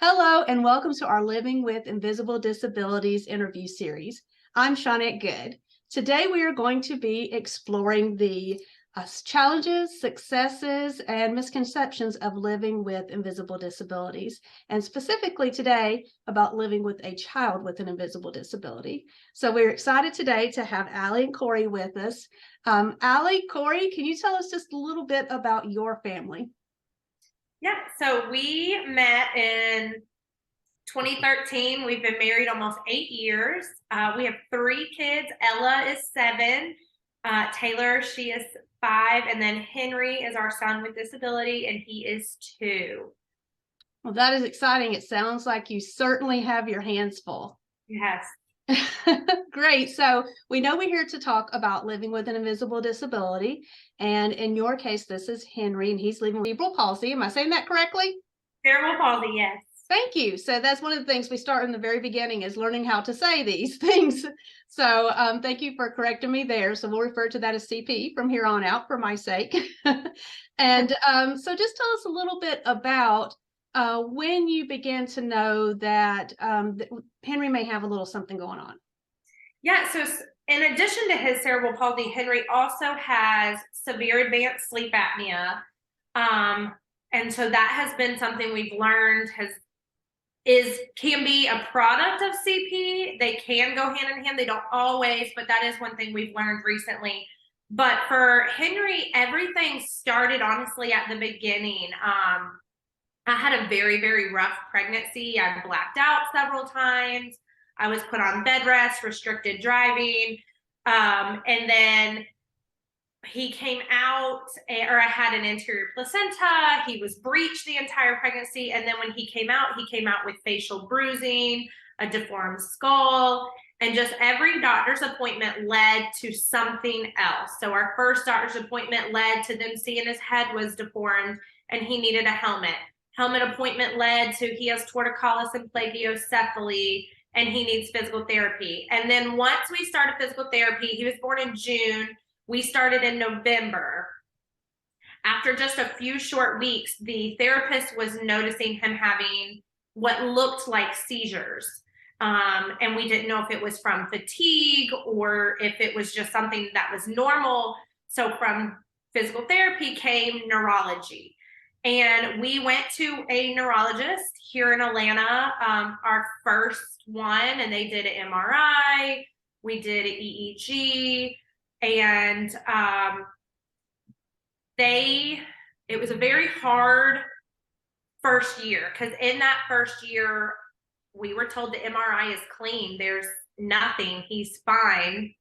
Hello, and welcome to our Living with Invisible Disabilities interview series. I'm Shawnette Good. Today, we are going to be exploring the challenges, successes, and misconceptions of living with invisible disabilities, and specifically today about living with a child with an invisible disability. So we're excited today to have Allie and Corey with us. Allie, Corey, can you tell us just a little bit about your family? Yeah, so we met in 2013. We've been married almost 8 years. We have three kids. Ella is 7. Taylor, she is 5. And then Henry is our son with disability, and he is 2. Well, that is exciting. It sounds like you certainly have your hands full. Yes. Great. So we know we're here to talk about living with an invisible disability. And in your case, this is Henry, and he's living with cerebral palsy. Am I saying that correctly? Cerebral palsy, yes. Thank you. So that's one of the things we start in the very beginning is learning how to say these things. So thank you for correcting me there. So we'll refer to that as CP from here on out for my sake. And so just tell us a little bit about when you began to know that Henry may have a little something going on. Yeah, so in addition to his cerebral palsy, Henry also has severe advanced sleep apnea. And so that has been something we've learned can be a product of CP. They can go hand in hand. They don't always, but that is one thing we've learned recently. But for Henry, everything started honestly at the beginning. I had a very, very rough pregnancy. I blacked out several times. I was put on bed rest, restricted driving. And then he came out, or I had an anterior placenta. He was breached the entire pregnancy. And then when he came out with facial bruising, a deformed skull, and just every doctor's appointment led to something else. So our first doctor's appointment led to them seeing his head was deformed and he needed a helmet. Helmet appointment led to he has torticollis and plagiocephaly and he needs physical therapy. And then once we started physical therapy, he was born in June. We started in November. After just a few short weeks, the therapist was noticing him having what looked like seizures. And we didn't know if it was from fatigue or if it was just something that was normal. So from physical therapy came neurology. And we went to a neurologist here in Atlanta, our first one, and they did an MRI. We did an EEG. And it was a very hard first year because in that first year, we were told the MRI is clean. There's nothing. He's fine.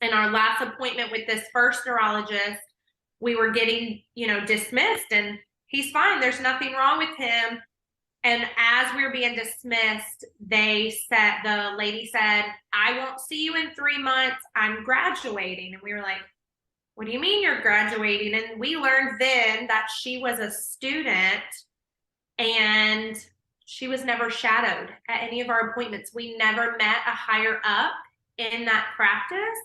In our last appointment with this first neurologist, we were getting, dismissed and he's fine. There's nothing wrong with him. And as we were being dismissed, the lady said, I won't see you in 3 months. I'm graduating. And we were like, what do you mean you're graduating? And we learned then that she was a student and she was never shadowed at any of our appointments. We never met a higher up in that practice.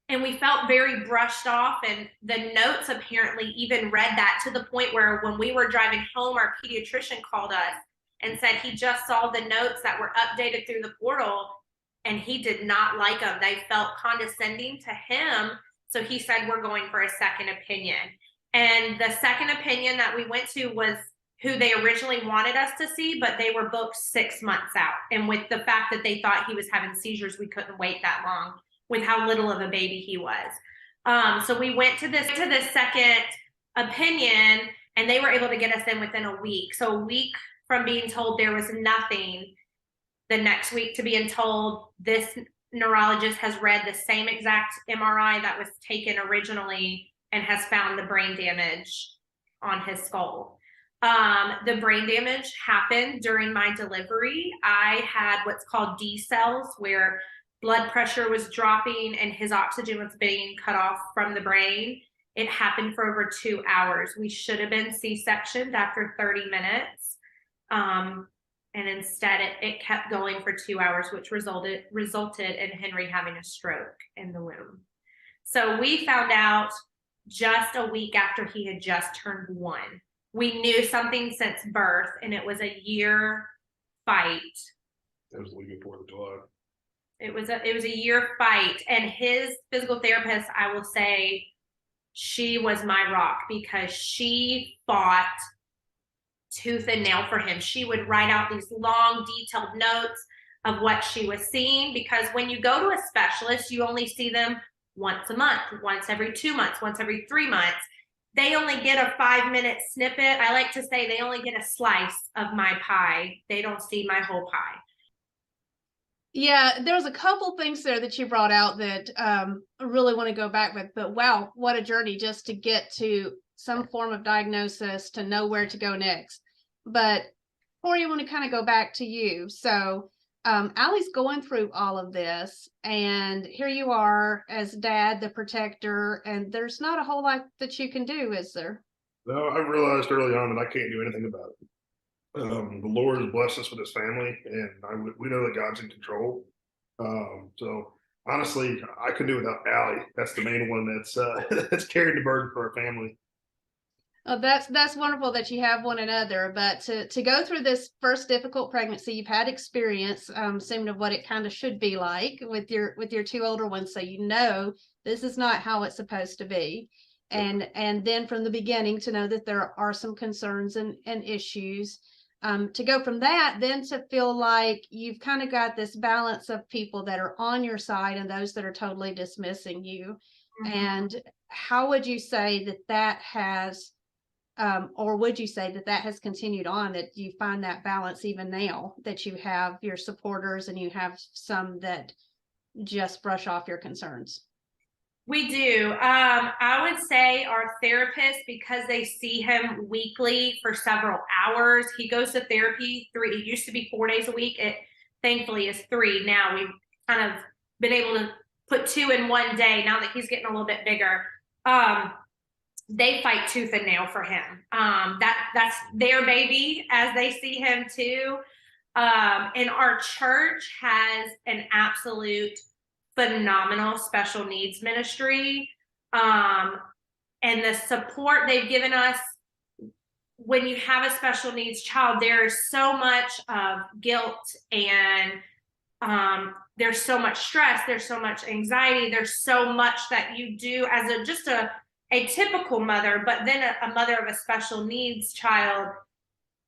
And we felt very brushed off, and the notes apparently even read that to the point where when we were driving home, our pediatrician called us and said he just saw the notes that were updated through the portal and he did not like them. They felt condescending to him. So he said, we're going for a second opinion. And the second opinion that we went to was who they originally wanted us to see, but they were booked 6 months out. And with the fact that they thought he was having seizures, we couldn't wait that long with how little of a baby he was. So we went to this second opinion and they were able to get us in within a week. So a week from being told there was nothing, the next week to being told this neurologist has read the same exact MRI that was taken originally and has found the brain damage on his skull. The brain damage happened during my delivery. I had what's called D cells, where blood pressure was dropping and his oxygen was being cut off from the brain. It happened for over 2 hours. We should have been C-sectioned after 30 minutes. And instead it kept going for 2 hours, which resulted in Henry having a stroke in the womb. So we found out just a week after he had just turned 1. we knew something since birth, and it was a year fight. That was leaving 4th of July. It was a year fight, and his physical therapist, I will say, she was my rock because she fought tooth and nail for him. She would write out these long, detailed notes of what she was seeing, because when you go to a specialist, you only see them once a month, once every 2 months, once every 3 months. They only get a 5-minute snippet. I like to say they only get a slice of my pie. They don't see my whole pie. Yeah, there was a couple things there that you brought out that I really want to go back with, but wow, what a journey just to get to some form of diagnosis, to know where to go next. But Corey, I want to kind of go back to you. So Allie's going through all of this, and here you are as dad, the protector, and there's not a whole lot that you can do, is there? No, I realized early on that I can't do anything about it. The Lord has blessed us with his family, and we know that God's in control. So honestly, I couldn't do without Allie. That's the main one that's carrying the burden for our family. Oh, that's wonderful that you have one another. But to go through this first difficult pregnancy, you've had experience, similar to what it kind of should be like with your 2 older ones, so you know this is not how it's supposed to be. And then from the beginning to know that there are some concerns and issues. To go from that, then to feel like you've kind of got this balance of people that are on your side and those that are totally dismissing you. Mm-hmm. And how would you say that has, or would you say that has continued on, that you find that balance even now, that you have your supporters and you have some that just brush off your concerns? We do. I would say our therapist, because they see him weekly for several hours, he goes to therapy it used to be 4 days a week. It thankfully is 3 now. We've kind of been able to put 2 in one day now that he's getting a little bit bigger. They fight tooth and nail for him. That's their baby as they see him too. And our church has an absolute phenomenal special needs ministry. And the support they've given us when you have a special needs child, there's so much guilt, and there's so much stress, there's so much anxiety, there's so much that you do as a typical mother, but then a mother of a special needs child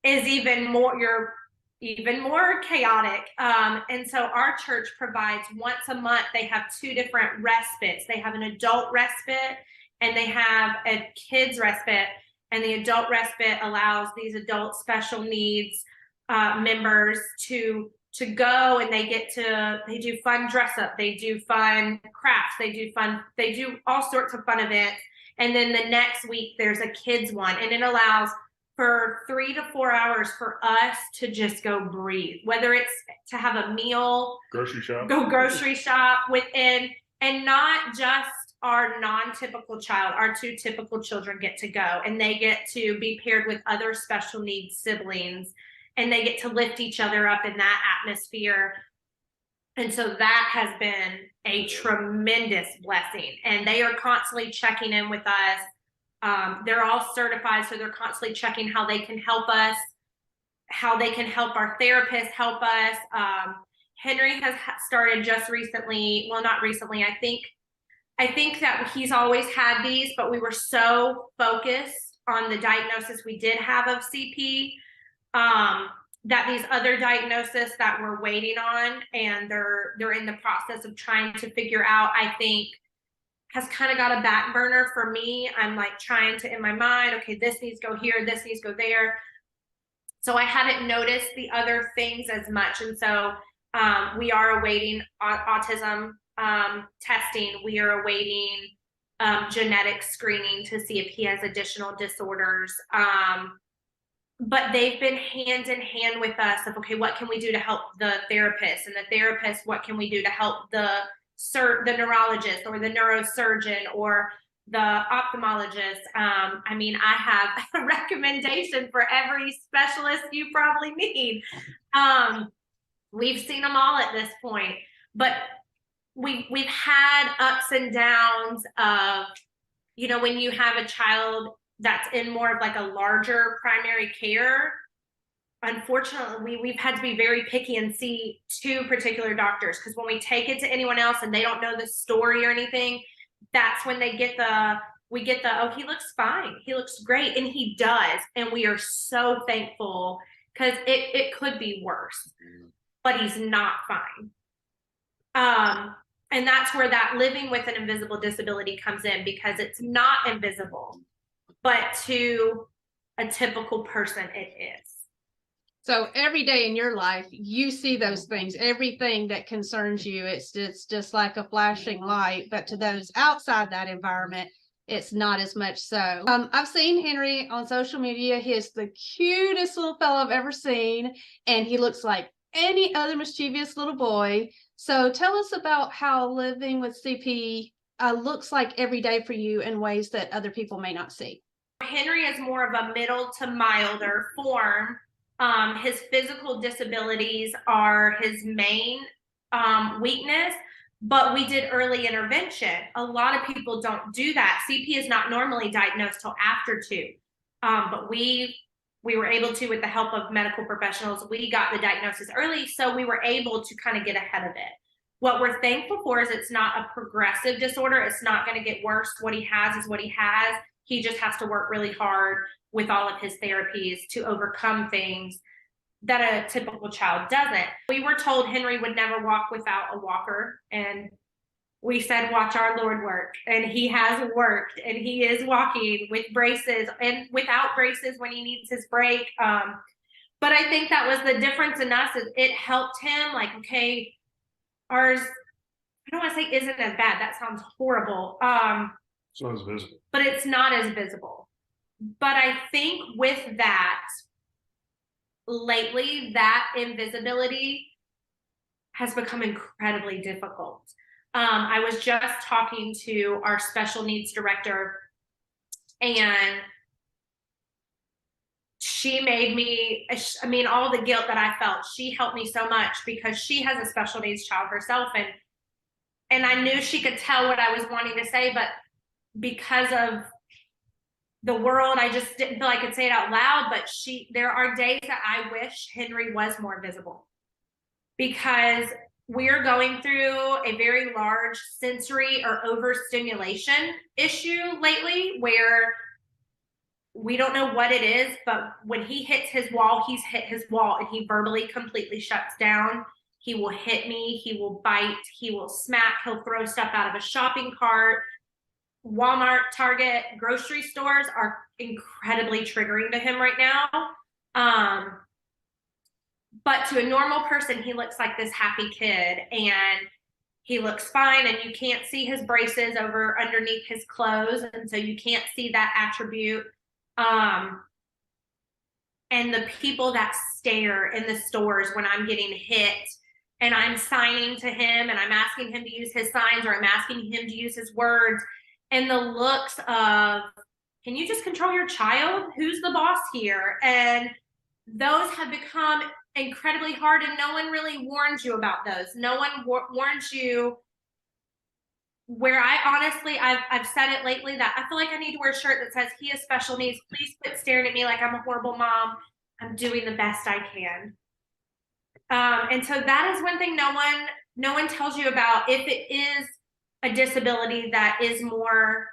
is even more chaotic. And so our church provides once a month, they have 2 different respites. They have an adult respite and they have a kids respite. And the adult respite allows these adult special needs members to go, and they do fun dress up, they do fun crafts, they do all sorts of fun events. And then the next week there's a kids one, and it allows for 3 to 4 hours for us to just go breathe, whether it's to have a meal, go grocery shop within, and not just our non-typical child. Our 2 typical children get to go, and they get to be paired with other special needs siblings, and they get to lift each other up in that atmosphere. And so that has been a tremendous blessing, and they are constantly checking in with us. They're all certified, so they're constantly checking how they can help us, how they can help our therapists help us. Henry has started just recently, well, not recently, I think that he's always had these, but we were so focused on the diagnosis we did have of CP, that these other diagnoses that we're waiting on, and they're in the process of trying to figure out, I think has kind of got a back burner for me. I'm like trying to, in my mind, okay, this needs to go here, this needs to go there. So I haven't noticed the other things as much. And so we are awaiting autism testing. We are awaiting genetic screening to see if he has additional disorders. But they've been hand in hand with us of, okay, what can we do to help the therapist? And the therapist, what can we do to help the neurologist or the neurosurgeon or the ophthalmologist? I mean, I have a recommendation for every specialist you probably need. We've seen them all at this point, but we've had ups and downs of, when you have a child that's in more of like a larger primary care, unfortunately, we've had to be very picky and see two particular doctors, because when we take it to anyone else and they don't know the story or anything, that's when they get oh, he looks fine, he looks great, and he does, and we are so thankful, because it could be worse, but he's not fine. And that's where that living with an invisible disability comes in, because it's not invisible, but to a typical person it is. So every day in your life, you see those things, everything that concerns you, it's just like a flashing light, but to those outside that environment, it's not as much so. I've seen Henry on social media. He is the cutest little fellow I've ever seen, and he looks like any other mischievous little boy. So tell us about how living with CP looks like every day for you in ways that other people may not see. Henry is more of a middle to milder form. His physical disabilities are his main weakness, but we did early intervention. A lot of people don't do that. CP is not normally diagnosed till after 2, but we were able to, with the help of medical professionals, we got the diagnosis early, so we were able to kind of get ahead of it. What we're thankful for is it's not a progressive disorder. It's not going to get worse. What he has is what he has. He just has to work really hard with all of his therapies to overcome things that a typical child doesn't. We were told Henry would never walk without a walker, and we said, watch our Lord work. And he has worked, and he is walking with braces and without braces when he needs his break. But I think that was the difference in us, is it helped him, like, okay, ours, I don't want to say isn't as bad. That sounds horrible. It's not as visible. But it's not as visible. But I think with that, lately, that invisibility has become incredibly difficult. I was just talking to our special needs director, and she made me, I mean, all the guilt that I felt, she helped me so much, because she has a special needs child herself, and I knew she could tell what I was wanting to say, but because of the world, I just didn't feel I could say it out loud. But there are days that I wish Henry was more visible, because we're going through a very large sensory or overstimulation issue lately, where we don't know what it is, but when he hits his wall, he's hit his wall, and he verbally completely shuts down. He will hit me, he will bite, he will smack, he'll throw stuff out of a shopping cart. Walmart, Target, grocery stores are incredibly triggering to him right now. But to a normal person, he looks like this happy kid, and he looks fine, and you can't see his braces over underneath his clothes, and so you can't see that attribute. And the people that stare in the stores when I'm getting hit and I'm signing to him and I'm asking him to use his signs, or I'm asking him to use his words, and the looks of, can you just control your child? Who's the boss here? And those have become incredibly hard, and no one really warns you about those. No one warns you, where I honestly, I've said it lately, that I feel like I need to wear a shirt that says, he has special needs. Please quit staring at me like I'm a horrible mom. I'm doing the best I can. And so that is one thing no one tells you about, if it is a disability that is more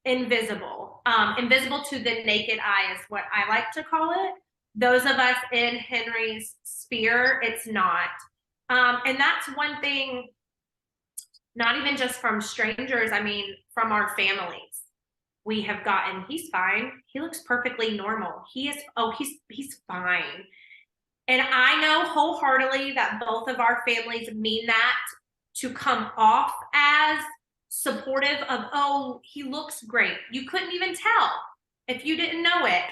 invisible. Invisible to the naked eye is what I like to call it. Those of us in Henry's sphere, it's not. And that's one thing, not even just from strangers, I mean, from our families. We have gotten, he's fine. He looks perfectly normal. He's fine. And I know wholeheartedly that both of our families mean that to come off as supportive of, oh, he looks great. You couldn't even tell if you didn't know it.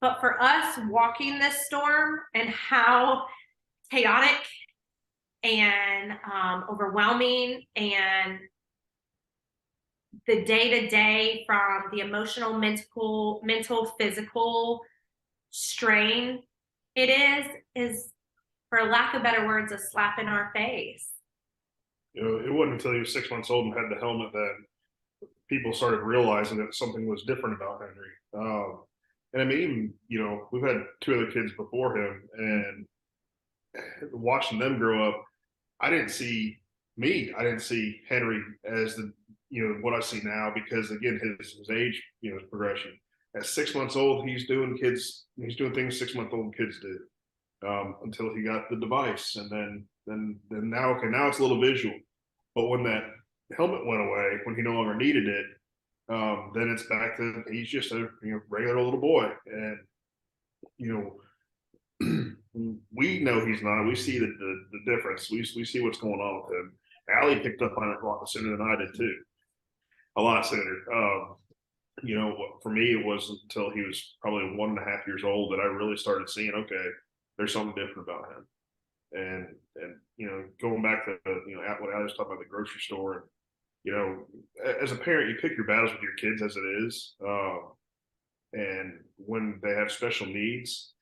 But for us, walking this storm and how chaotic and overwhelming, and the day-to-day, from the emotional, mental, physical strain it is, for lack of better words, a slap in our face. You know, it wasn't until he was 6 months old and had the helmet that people started realizing that something was different about Henry. And I mean, even, you know, we've had two other kids before him, and watching them grow up, I didn't see Henry as the, you know, what I see now, because again, his age, you know, his progression. At 6 months old, he's doing things 6-month-old kids do, until he got the device, and then now, okay, now it's a little visual. But when that helmet went away, when he no longer needed it, then it's back to he's just a, you know, regular little boy. And you know, we know he's not. We see the difference. We see what's going on with him. Allie picked up on it a lot sooner than I did too. A lot sooner. You know, for me, it wasn't until he was probably 1.5 years old that I really started seeing, okay, there's something different about him. And you know, going back to, you know, what I was talking about, the grocery store, and you know, as a parent, you pick your battles with your kids as it is. And when they have special needs,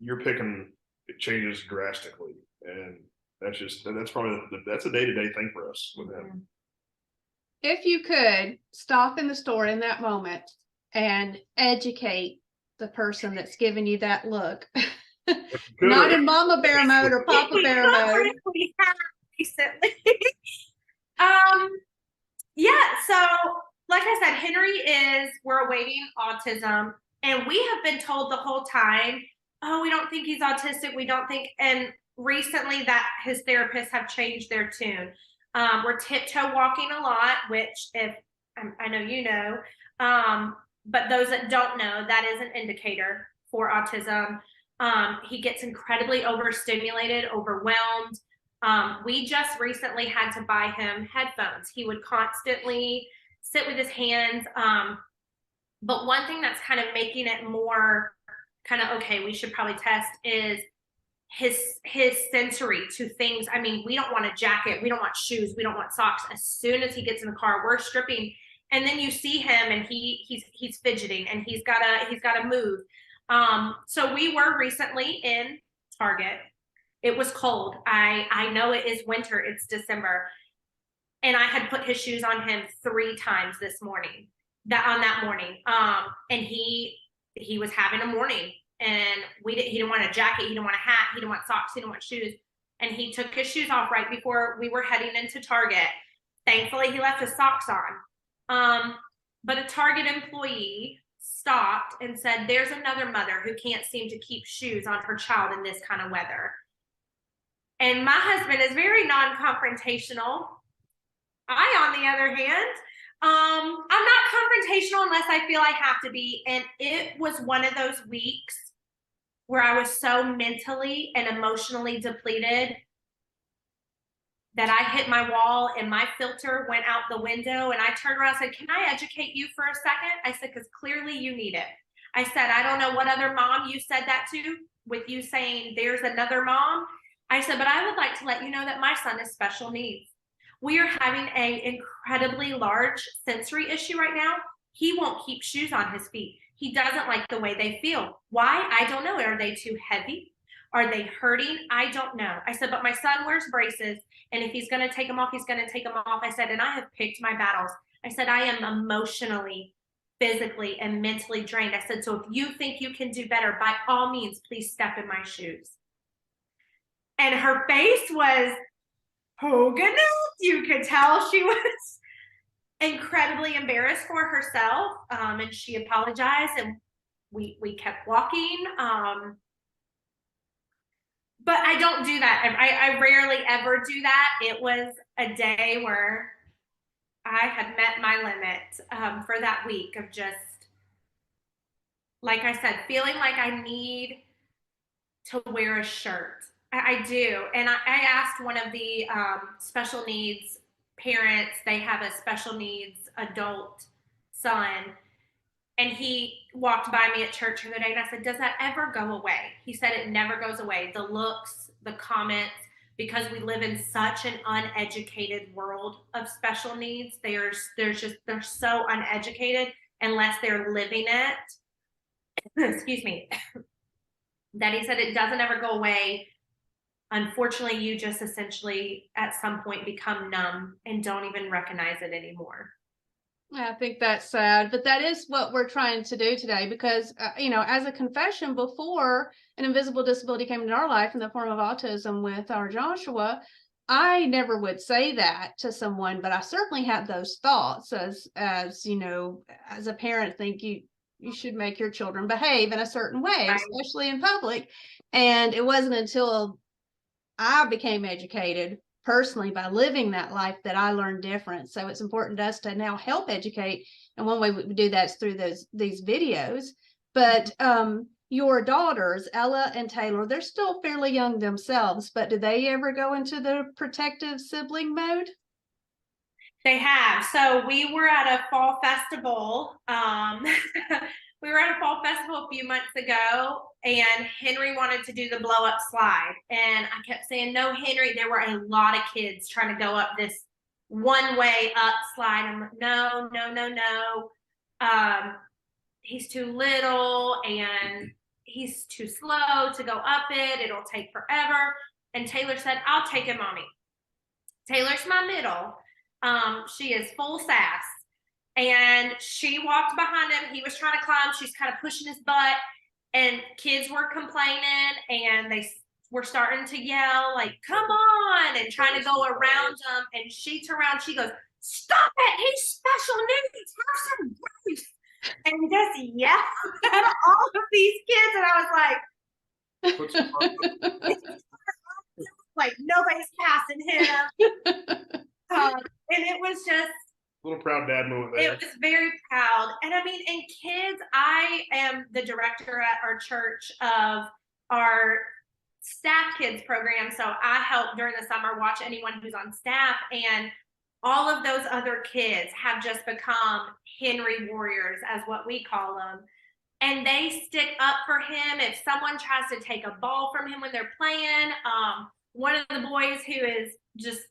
it changes drastically. And that's probably that's a day-to-day thing for us with them. If you could stop in the store in that moment and educate the person that's giving you that look, not in mama bear mode or papa bear mode. We have recently. Yeah, so like I said, we're awaiting autism, and we have been told the whole time, oh, we don't think he's autistic. We don't think, and recently that his therapists have changed their tune. We're tiptoe walking a lot, which if I know you know, but those that don't know, that is an indicator for autism. He gets incredibly overstimulated, overwhelmed. We just recently had to buy him headphones. He would constantly sit with his hands. But one thing that's kind of making it more kind of, okay, we should probably test, is his sensory to things. I mean, we don't want a jacket, we don't want shoes, we don't want socks. As soon as he gets in the car, we're stripping, and then you see him and he's fidgeting, and he's gotta move. So we were recently in Target. It was cold. I know it is winter, it's December, and I had put his shoes on him 3 times this morning. That morning, and he was having a morning. And he didn't want a jacket, he didn't want a hat, he didn't want socks, he didn't want shoes. And he took his shoes off right before we were heading into Target. Thankfully, he left his socks on. But a Target employee stopped and said, there's another mother who can't seem to keep shoes on her child in this kind of weather. And my husband is very non-confrontational. I, on the other hand, I'm not confrontational unless I feel I have to be. And it was one of those weeks where I was so mentally and emotionally depleted that I hit my wall and my filter went out the window, and I turned around and said, can I educate you for a second? I said, because clearly you need it. I said, I don't know what other mom you said that to, with you saying there's another mom. I said, but I would like to let you know that my son has special needs. We are having an incredibly large sensory issue right now. He won't keep shoes on his feet. He doesn't like the way they feel. Why? I don't know. Are they too heavy? Are they hurting? I don't know. I said, but my son wears braces, and if he's going to take them off, he's going to take them off. I said, and I have picked my battles. I said, I am emotionally, physically, and mentally drained. I said, so if you think you can do better, by all means, please step in my shoes. And her face was, oh goodness, you could tell she was incredibly embarrassed for herself, and she apologized, and we kept walking. But I don't do that. I rarely ever do that. It was a day where I had met my limit for that week of just, like I said, feeling like I need to wear a shirt. I do. And I asked one of the special needs parents, they have a special needs adult son, and he walked by me at church the other day, and I said, does that ever go away? He said it never goes away. The looks, the comments, because we live in such an uneducated world of special needs. They're so uneducated unless they're living it. Excuse me. That he said it doesn't ever go away. Unfortunately, you just essentially at some point become numb and don't even recognize it anymore. I think that's sad, but that is what we're trying to do today because, as a confession, before an invisible disability came into our life in the form of autism with our Joshua, I never would say that to someone, but I certainly had those thoughts as as a parent, think you should make your children behave in a certain way, Right. especially in public. And it wasn't until I became educated personally by living that life that I learned different. So it's important to us to now help educate. And one way we do that is through these videos. But your daughters, Ella and Taylor, they're still fairly young themselves, but do they ever go into the protective sibling mode? They have. So we were at a fall festival. We were at a fall festival a few months ago, and Henry wanted to do the blow up slide. And I kept saying, no, Henry. There were a lot of kids trying to go up this one way up slide. I'm like, no, no, no, no. He's too little and he's too slow to go up it. It'll take forever. And Taylor said, I'll take it, Mommy. Taylor's my middle. She is full sass. And she walked behind him. He was trying to climb. She's kind of pushing his butt. And kids were complaining and they were starting to yell, like, come on, and trying to go around him. And she turned around, she goes, stop it, he's special needs, have some grace. And just yelled at all of these kids. And I was like, like nobody's passing him. And it was just a little proud dad moment there. It was very proud. And I mean, in kids, I am the director at our church of our staff kids program. So I help during the summer watch anyone who's on staff. And all of those other kids have just become Henry warriors, as what we call them. And they stick up for him. If someone tries to take a ball from him when they're playing, one of the boys who is just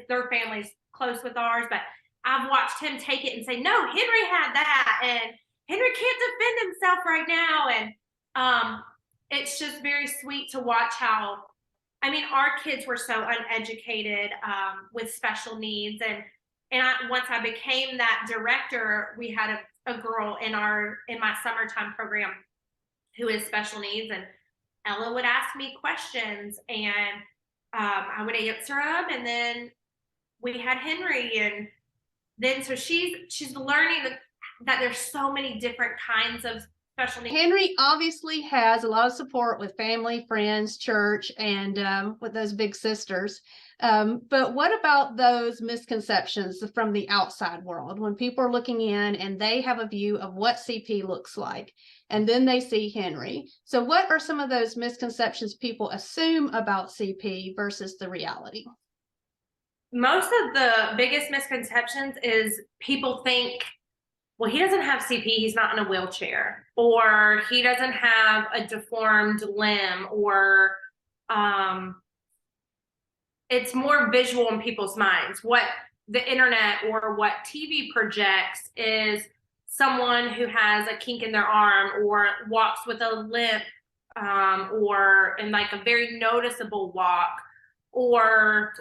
their family's close with ours, but I've watched him take it and say, no, Henry had that. And Henry can't defend himself right now. And it's just very sweet to watch how, I mean, our kids were so uneducated with special needs. And once I became that director, we had a girl in my summertime program who is special needs. And Ella would ask me questions and I would answer them. And then we had Henry, and then so she's learning that there's so many different kinds of special needs. Henry obviously has a lot of support with family, friends, church, and with those big sisters. But what about those misconceptions from the outside world when people are looking in and they have a view of what CP looks like, and then they see Henry? So what are some of those misconceptions people assume about CP versus the reality? Most of the biggest misconceptions is people think, well, he doesn't have CP, he's not in a wheelchair, or he doesn't have a deformed limb, or it's more visual in people's minds. What the internet or what TV projects is someone who has a kink in their arm or walks with a limp, or in like a very noticeable walk, or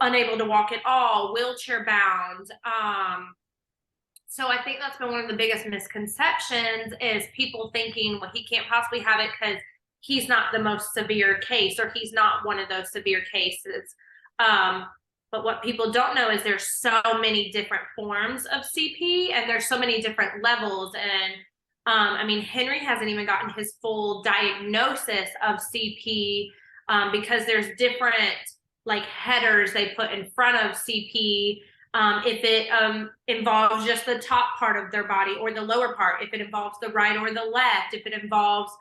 unable to walk at all, wheelchair bound. So I think that's been one of the biggest misconceptions, is people thinking, well, he can't possibly have it because he's not the most severe case, or he's not one of those severe cases. But what people don't know is there's so many different forms of CP, and there's so many different levels. And I mean, Henry hasn't even gotten his full diagnosis of CP, because there's different like headers they put in front of CP. If it involves just the top part of their body or the lower part, if it involves the right or the left, if it involves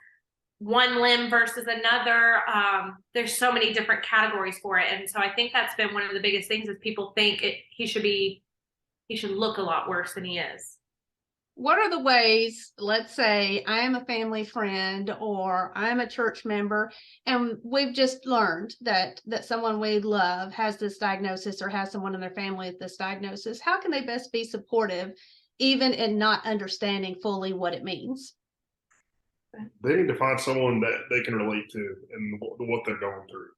one limb versus another, there's so many different categories for it. And so I think that's been one of the biggest things, is people think he should look a lot worse than he is. What are the ways, let's say I am a family friend or I'm a church member, and we've just learned that someone we love has this diagnosis or has someone in their family with this diagnosis. How can they best be supportive, even in not understanding fully what it means? They need to find someone that they can relate to and what they're going through.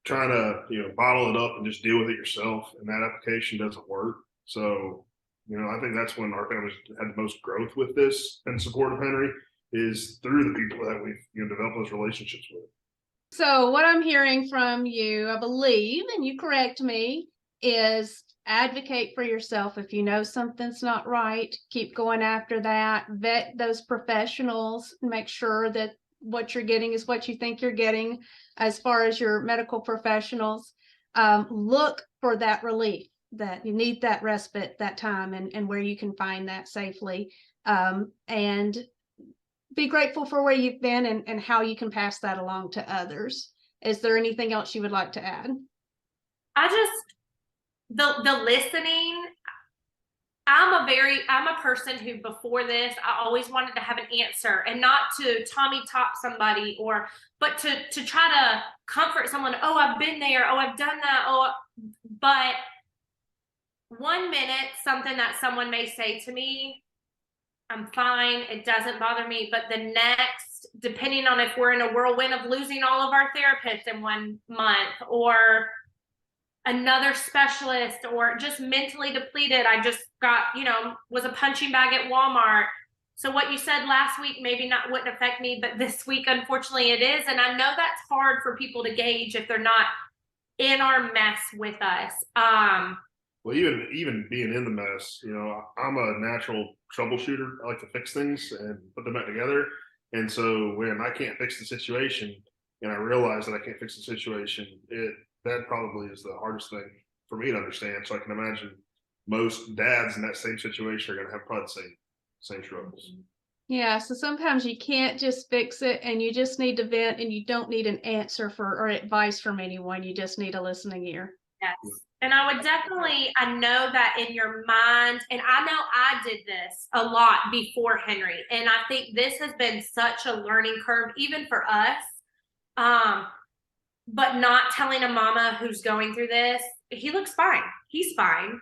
Trying to, bottle it up and just deal with it yourself, and that application doesn't work. So, I think that's when our families had the most growth with this and support of Henry is through the people that we've developed those relationships with. So what I'm hearing from you, I believe, and you correct me, is advocate for yourself. If you know something's not right, keep going after that. Vet those professionals, make sure that what you're getting is what you think you're getting as far as your medical professionals. Look for that relief, that you need that respite, that time, and where you can find that safely. And be grateful for where you've been and how you can pass that along to others. Is there anything else you would like to add? The listening. I'm a person who before this, I always wanted to have an answer and not to Tommy top somebody but to try to comfort someone. Oh, I've been there. Oh, I've done that. Oh, but 1 minute, something that someone may say to me, I'm fine, it doesn't bother me. But the next, depending on if we're in a whirlwind of losing all of our therapists in 1 month, or another specialist, or just mentally depleted, I just got, was a punching bag at Walmart. So what you said last week maybe wouldn't affect me, but this week, unfortunately, it is. And I know that's hard for people to gauge if they're not in our mess with us. Well, even being in the mess, I'm a natural troubleshooter. I like to fix things and put them back together. And so when I can't fix the situation and I realize that I can't fix the situation, that probably is the hardest thing for me to understand. So I can imagine most dads in that same situation are going to have probably the same struggles. Yeah, so sometimes you can't just fix it and you just need to vent, and you don't need an answer or advice from anyone. You just need a listening ear. Yes. And I know that in your mind, and I know I did this a lot before Henry, and I think this has been such a learning curve, even for us. But not telling a mama who's going through this, he looks fine. He's fine.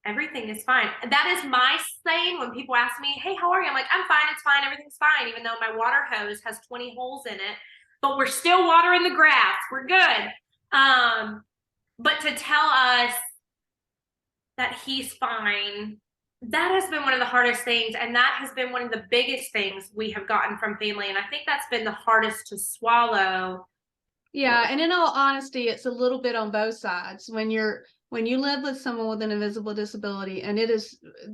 Everything is fine. That is my saying when people ask me, hey, how are you? I'm like, I'm fine. It's fine. Everything's fine. Even though my water hose has 20 holes in it, but we're still watering the grass. We're good. But to tell us that he's fine, that has been one of the hardest things. And that has been one of the biggest things we have gotten from family. And I think that's been the hardest to swallow. Yeah. And in all honesty, it's a little bit on both sides. When you live with someone with an invisible disability and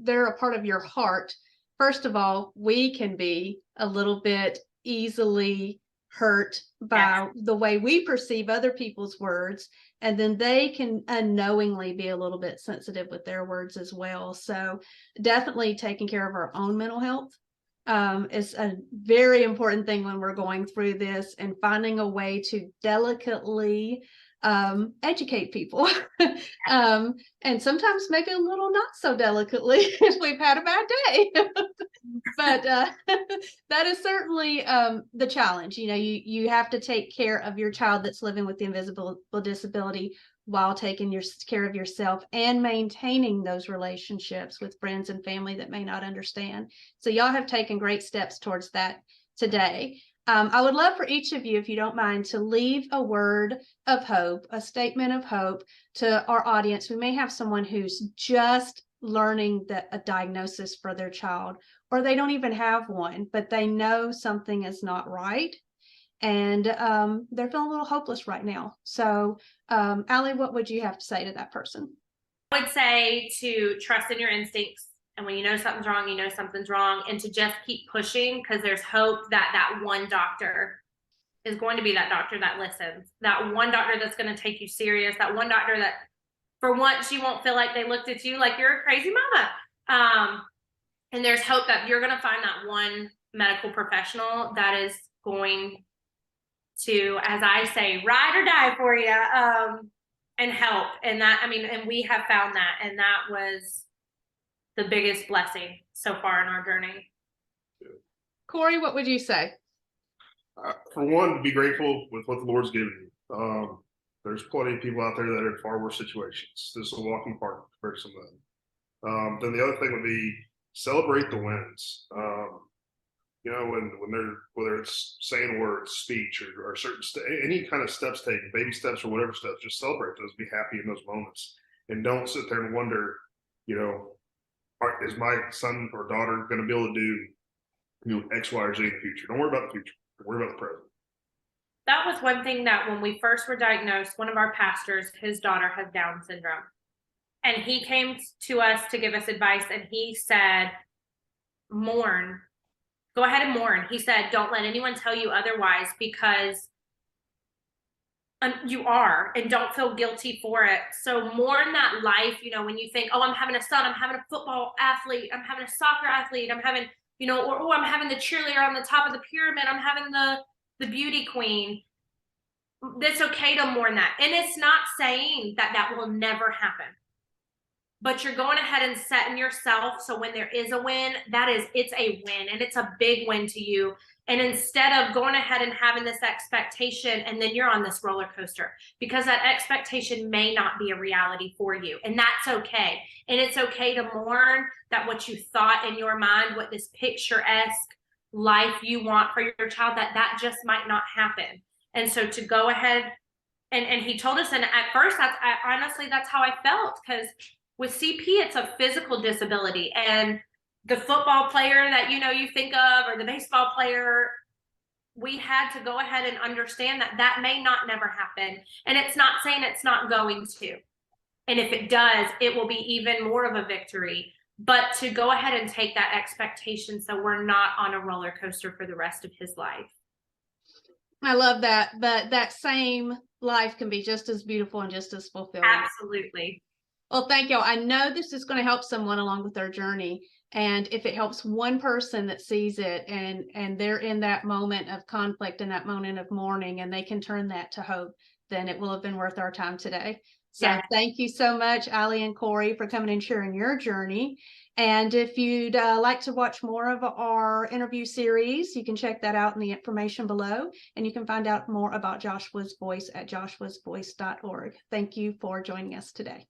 they're a part of your heart, first of all, we can be a little bit easily hurt by the way we perceive other people's words. And then they can unknowingly be a little bit sensitive with their words as well. So definitely taking care of our own mental health is a very important thing when we're going through this, and finding a way to delicately educate people and sometimes maybe a little not so delicately if we've had a bad day. But that is certainly the challenge. You have to take care of your child that's living with the invisible disability while taking care of yourself and maintaining those relationships with friends and family that may not understand. So y'all have taken great steps towards that today. I would love for each of you, if you don't mind, to leave a word of hope, a statement of hope to our audience. We may have someone who's just learning a diagnosis for their child, or they don't even have one, but they know something is not right. And they're feeling a little hopeless right now. So, Allie, what would you have to say to that person? I would say to trust in your instincts. And when you know something's wrong, you know something's wrong, and to just keep pushing, because there's hope that one doctor is going to be that doctor that listens, that one doctor that's going to take you serious, that one doctor that for once you won't feel like they looked at you like you're a crazy mama. And there's hope that you're going to find that one medical professional that is going to, as I say, ride or die for you, and help. And and we have found that, and that was the biggest blessing so far in our journey. Corey, what would you say? For one, be grateful with what the Lord's given you. There's plenty of people out there that are in far worse situations. This is a walking park for some of them. Then the other thing would be celebrate the wins. When they're, whether it's saying words, speech, or certain any kind of steps taken, baby steps or whatever steps, just celebrate those. Be happy in those moments, and don't sit there and wonder you know, is my son or daughter going to be able to do, X, Y, or Z in the future? Don't worry about the future. Worry about the present. That was one thing that when we first were diagnosed, one of our pastors, his daughter has Down syndrome. And he came to us to give us advice, and he said, mourn. Go ahead and mourn. He said, don't let anyone tell you otherwise, because you are, and don't feel guilty for it. So mourn that life, when you think, oh, I'm having a son, I'm having a football athlete, I'm having a soccer athlete, I'm having, or oh, I'm having the cheerleader on the top of the pyramid, I'm having the beauty queen. It's okay to mourn that. And it's not saying that that will never happen, but you're going ahead and setting yourself so when there is a win, it's a win, and it's a big win to you. And instead of going ahead and having this expectation, and then you're on this roller coaster, because that expectation may not be a reality for you, and that's okay. And it's okay to mourn that what you thought in your mind, what this picturesque life you want for your child, that just might not happen. And so to go ahead, and he told us, and at first, honestly, that's how I felt, because with CP, it's a physical disability, and the football player that you think of, or the baseball player, we had to go ahead and understand that may not never happen. And it's not saying it's not going to. And if it does, it will be even more of a victory. But to go ahead and take that expectation so we're not on a roller coaster for the rest of his life. I love that. But that same life can be just as beautiful and just as fulfilling. Absolutely. Well, thank y'all. I know this is going to help someone along with their journey. And if it helps one person that sees it, and they're in that moment of conflict and that moment of mourning, and they can turn that to hope, then it will have been worth our time today. So yeah. Thank you so much, Ali and Corey, for coming and sharing your journey. And if you'd like to watch more of our interview series, you can check that out in the information below. And you can find out more about Joshua's Voice at joshuasvoice.org. Thank you for joining us today.